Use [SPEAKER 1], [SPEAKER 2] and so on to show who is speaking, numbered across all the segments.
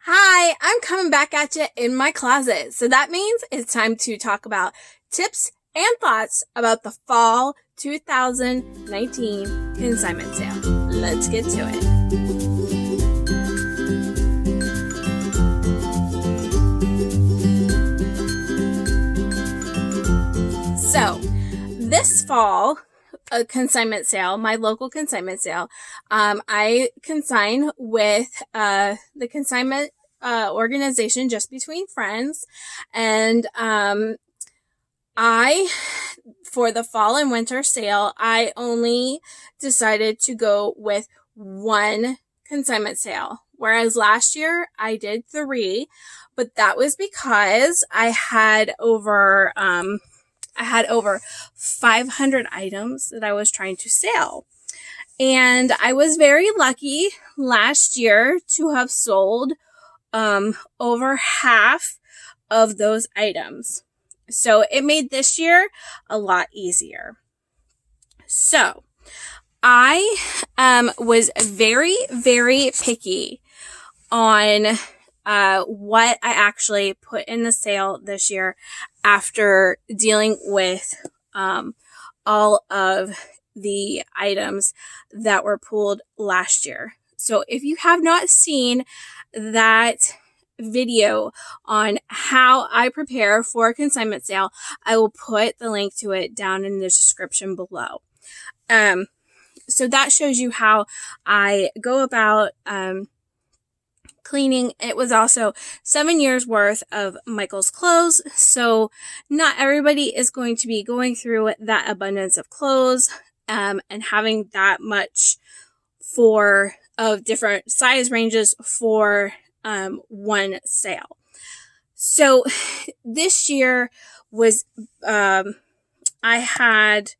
[SPEAKER 1] Hi, I'm coming back at you in my closet. So that means it's time to talk about tips and thoughts about the fall 2019 consignment sale. Let's get to it. So this fall, a consignment sale, my local consignment sale, I consign with the consignment organization Just Between Friends. And for the fall and winter sale, I only decided to go with one consignment sale. Whereas last year I did three, but that was because I had over 500 items that I was trying to sell. And I was very lucky last year to have sold over half of those items. So it made this year a lot easier. So I was very, very picky on what I actually put in the sale this year after dealing with all of the items that were pulled last year. So if you have not seen that video on how I prepare for a consignment sale, I will put the link to it down in the description below. So that shows you how I go about cleaning. It was also 7 years worth of Michael's clothes. So not everybody is going to be going through that abundance of clothes and having that much of different size ranges for one sale. So this year was I had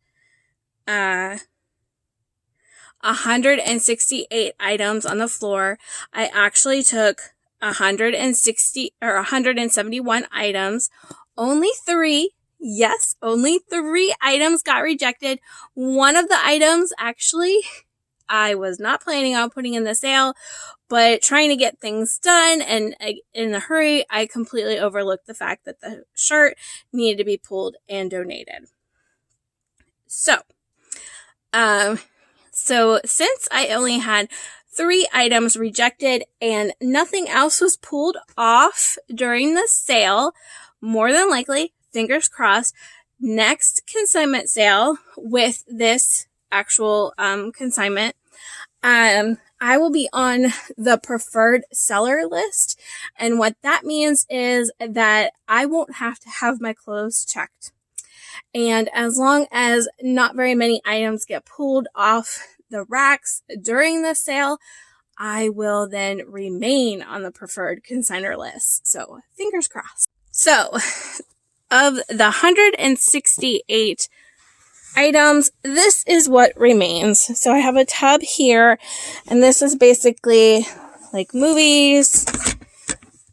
[SPEAKER 1] 168 items on the floor. I actually took 171 items. Only three items got rejected. One of the items actually I was not planning on putting in the sale, but trying to get things done and in a hurry, I completely overlooked the fact that the shirt needed to be pulled and donated. So since I only had 3 items rejected and nothing else was pulled off during the sale, more than likely, fingers crossed, next consignment sale with this actual consignment, I will be on the preferred seller list. And what that means is that I won't have to have my clothes checked. And as long as not very many items get pulled off the racks during the sale, I will then remain on the preferred consignor list. So fingers crossed. So of the 168 items, this is what remains. So I have a tub here, and this is basically like movies,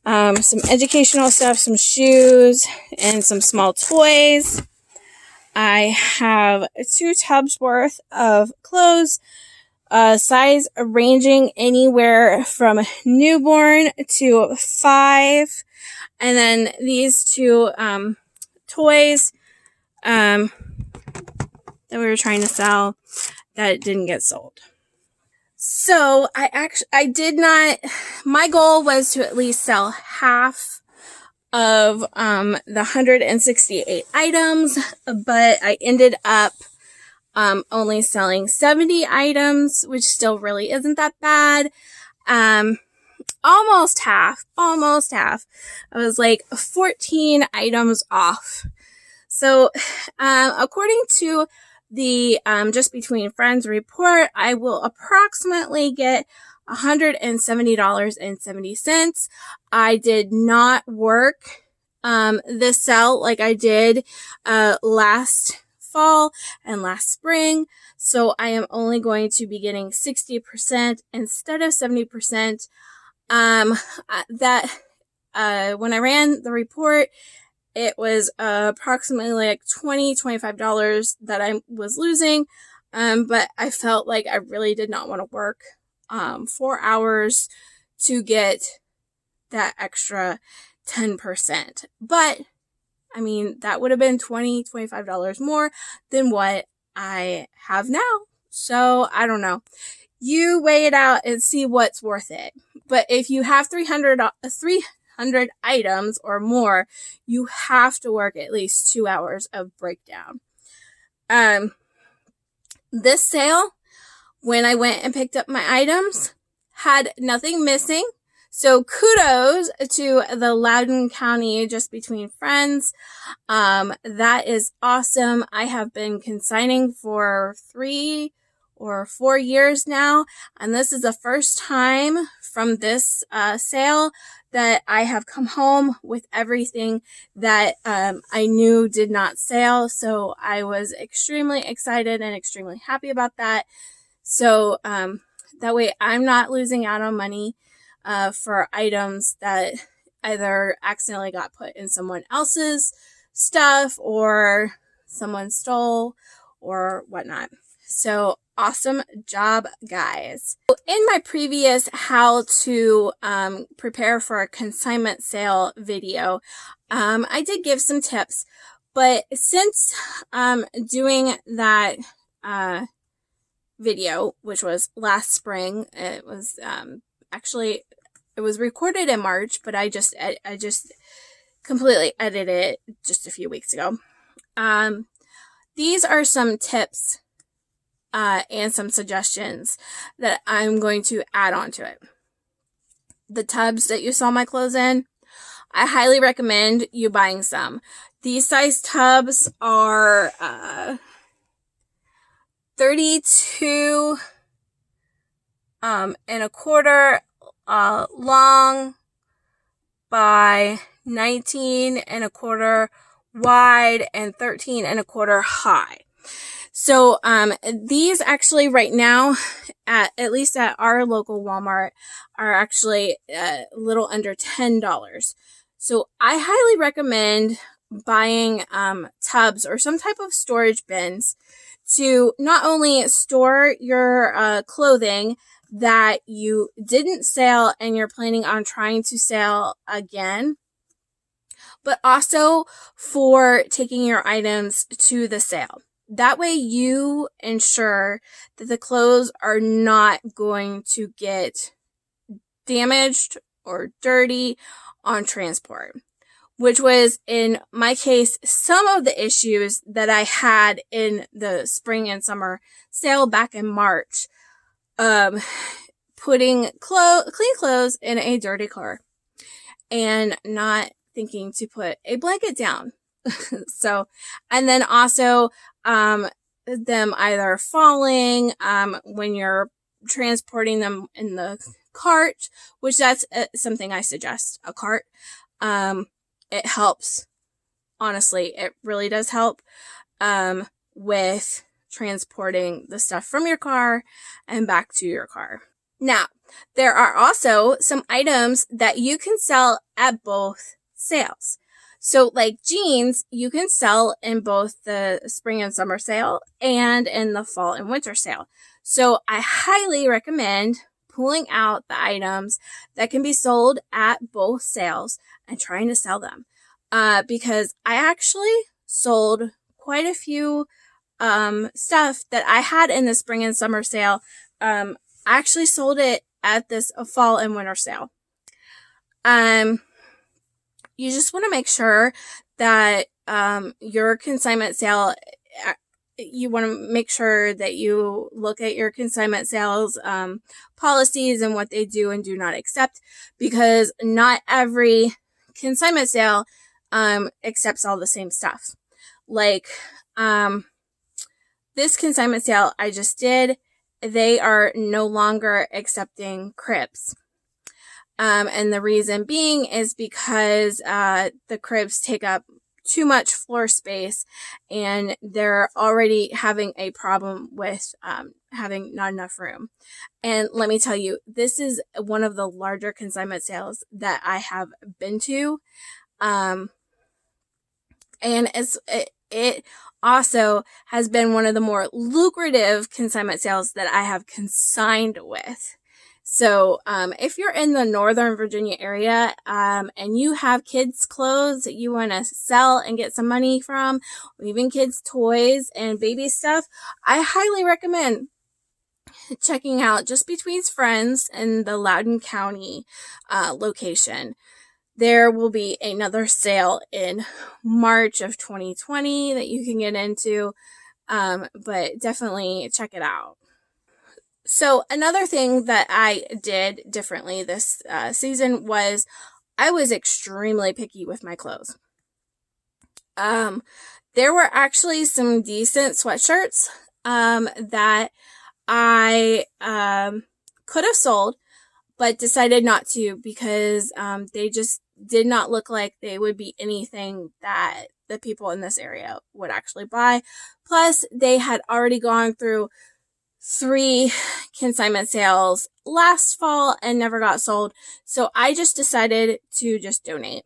[SPEAKER 1] some educational stuff, some shoes, and some small toys. I have 2 tubs worth of clothes, size ranging anywhere from newborn to 5. And then these 2 toys that we were trying to sell that didn't get sold. So my goal was to at least sell half of the 168 items, but I ended up only selling 70 items, which still really isn't that bad. Almost half. I was like 14 items off. So according to the Just Between Friends report, I will approximately get $170.70. I did not work this sale like I did last fall and last spring, so I am only going to be getting 60% instead of 70%. When I ran the report, it was approximately like $25 that I was losing, but I felt like I really did not want to work 4 hours to get that extra 10%. But I mean, that would have been $20, $25 more than what I have now. So I don't know. You weigh it out and see what's worth it. But if you have 300 items or more, you have to work at least 2 hours of breakdown. This sale, when I went and picked up my items, had nothing missing. So kudos to the Loudoun County Just Between Friends. That is awesome. I have been consigning for 3 or 4 years now, and this is the first time from this sale that I have come home with everything that I knew did not sell. So I was extremely excited and extremely happy about that. So that way I'm not losing out on money for items that either accidentally got put in someone else's stuff or someone stole or whatnot. So awesome job, guys. In my previous how to prepare for a consignment sale video, I did give some tips, but since doing that video, which was last spring, it was it was recorded in March, but I just completely edited it just a few weeks ago. These are some tips and some suggestions that I'm going to add on to it. The tubs that you saw my clothes in, I highly recommend you buying some. These size tubs are 32 and a quarter long by 19 and a quarter wide and 13 and a quarter high. So these actually right now, at least at our local Walmart, are actually a little under $10. So I highly recommend buying tubs or some type of storage bins to not only store your clothing that you didn't sell and you're planning on trying to sell again, but also for taking your items to the sale. That way you ensure that the clothes are not going to get damaged or dirty on transport, which was, in my case, some of the issues that I had in the spring and summer sale back in March. Putting clean clothes in a dirty car and not thinking to put a blanket down. So, and then also, them either falling, when you're transporting them in the cart, which that's something I suggest, a cart. It helps. Honestly, it really does help, with transporting the stuff from your car and back to your car. Now, there are also some items that you can sell at both sales. So like jeans, you can sell in both the spring and summer sale and in the fall and winter sale. So I highly recommend pulling out the items that can be sold at both sales and trying to sell them. Because I actually sold quite a few stuff that I had in the spring and summer sale. I actually sold it at this fall and winter sale. You just want to make sure that your consignment sale, you want to make sure that you look at your consignment sales policies and what they do and do not accept, because not every consignment sale accepts all the same stuff. Like this consignment sale I just did, they are no longer accepting cribs. And the reason being is because the cribs take up too much floor space and they're already having a problem with having not enough room. And let me tell you, this is one of the larger consignment sales that I have been to. And it also has been one of the more lucrative consignment sales that I have consigned with. So if you're in the Northern Virginia area and you have kids' clothes that you want to sell and get some money from, or even kids' toys and baby stuff, I highly recommend checking out Just Between Friends in the Loudoun County location. There will be another sale in March of 2020 that you can get into, but definitely check it out. So another thing that I did differently this season was I was extremely picky with my clothes. There were actually some decent sweatshirts that I could have sold, but decided not to because they just did not look like they would be anything that the people in this area would actually buy. Plus, they had already gone through 3 consignment sales last fall and never got sold. So I just decided to just donate.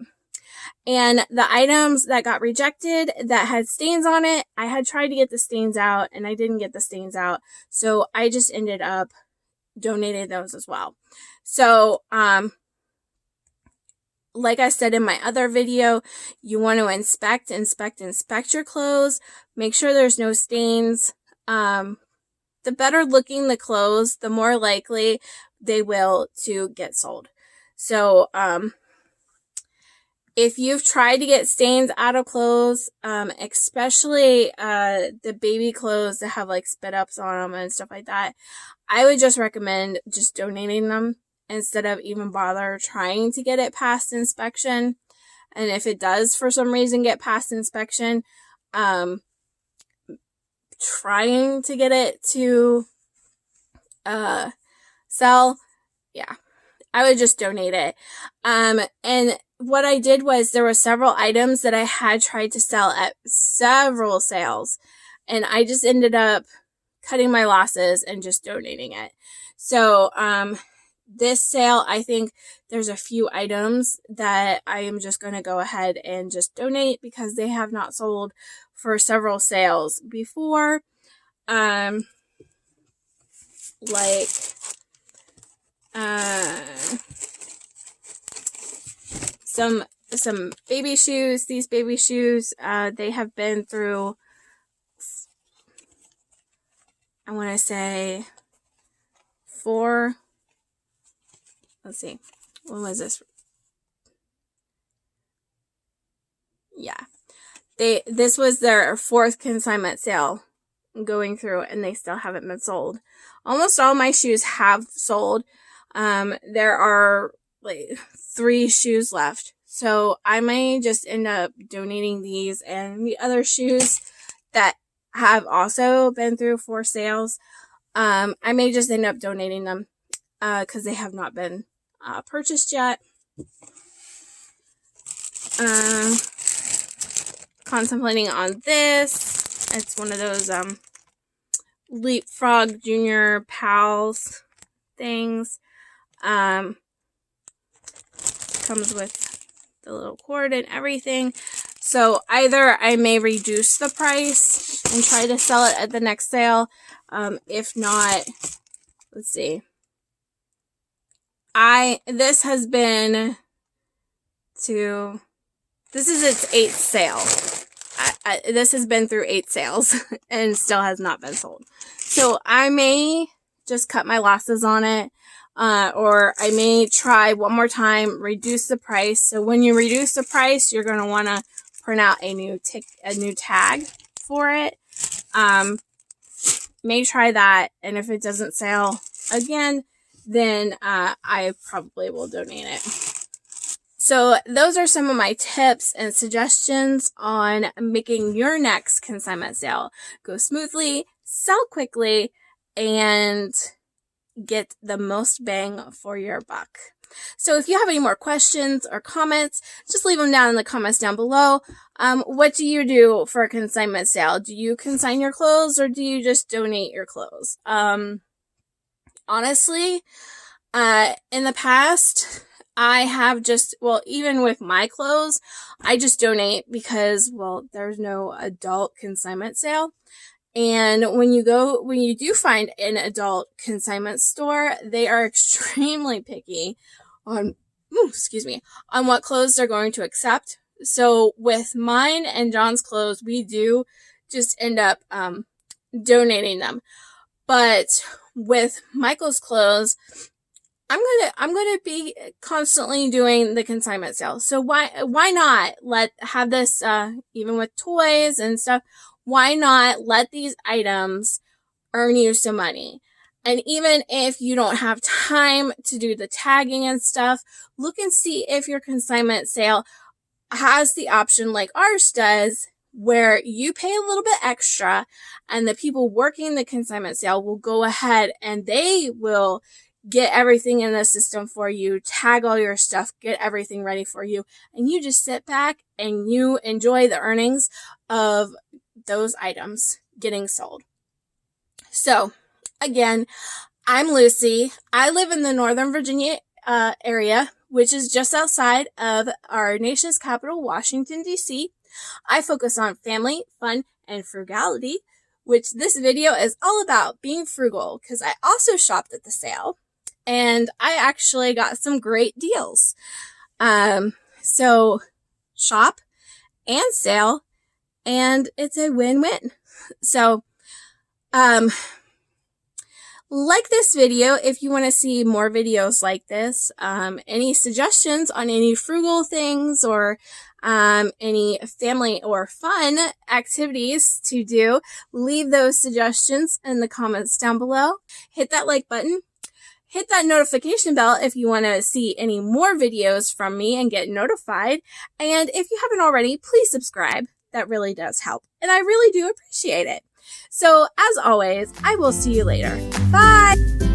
[SPEAKER 1] And the items that got rejected that had stains on it, I had tried to get the stains out and I didn't get the stains out. So I just ended up donating those as well. So, like I said in my other video, you want to inspect your clothes. Make sure there's no stains. The better looking the clothes, the more likely they will to get sold. So, if you've tried to get stains out of clothes, especially the baby clothes that have like spit ups on them and stuff like that, I would just recommend just donating them instead of even bother trying to get it past inspection. And if it does for some reason get past inspection, trying to get it to sell, yeah, I would just donate it. And what I did was there were several items that I had tried to sell at several sales, and I just ended up cutting my losses and just donating it. So this sale, I think there's a few items that I am just going to go ahead and just donate because they have not sold for several sales before. Like some baby shoes. These baby shoes, they have been through, I want to say 4. Let's see. When was this? Yeah. This was their 4th consignment sale going through, and they still haven't been sold. Almost all my shoes have sold. There are like 3 shoes left. So I may just end up donating these and the other shoes that have also been through 4 sales. I may just end up donating them because they have not been purchased yet. Contemplating on this. It's one of those Leapfrog Junior Pals things. Comes with the little cord and everything. So either I may reduce the price and try to sell it at the next sale. If not, let's see. This is its 8th sale. This has been through 8 sales and still has not been sold. So I may just cut my losses on it. Or I may try one more time, reduce the price. So when you reduce the price, you're going to want to print out a new tag for it. May try that. And if it doesn't sell again, then I probably will donate it. So those are some of my tips and suggestions on making your next consignment sale go smoothly, sell quickly, and get the most bang for your buck. So if you have any more questions or comments, just leave them down in the comments down below. What do you do for a consignment sale? Do you consign your clothes or do you just donate your clothes? Honestly, in the past, I have just, even with my clothes, I just donate because, there's no adult consignment sale. And when you do find an adult consignment store, they are extremely picky on, on what clothes they're going to accept. So with mine and John's clothes, we do just end up donating them. But with Michael's clothes, I'm gonna be constantly doing the consignment sale. So why not have this even with toys and stuff? Why not let these items earn you some money? And even if you don't have time to do the tagging and stuff, look and see if your consignment sale has the option like ours does, where you pay a little bit extra and the people working the consignment sale will go ahead and they will get everything in the system for you, tag all your stuff, get everything ready for you, and you just sit back and you enjoy the earnings of those items getting sold. So again, I'm Lucy. I live in the Northern Virginia area, which is just outside of our nation's capital, Washington, D.C. I focus on family, fun, and frugality, which this video is all about, being frugal, because I also shopped at the sale and I actually got some great deals. So shop and sale, and it's a win-win. So, like this video if you want to see more videos like this. Any suggestions on any frugal things or any family or fun activities to do, leave those suggestions in the comments down below. Hit that like button. Hit that notification bell if you want to see any more videos from me and get notified. And if you haven't already, please subscribe. That really does help. And I really do appreciate it. So as always, I will see you later. Bye!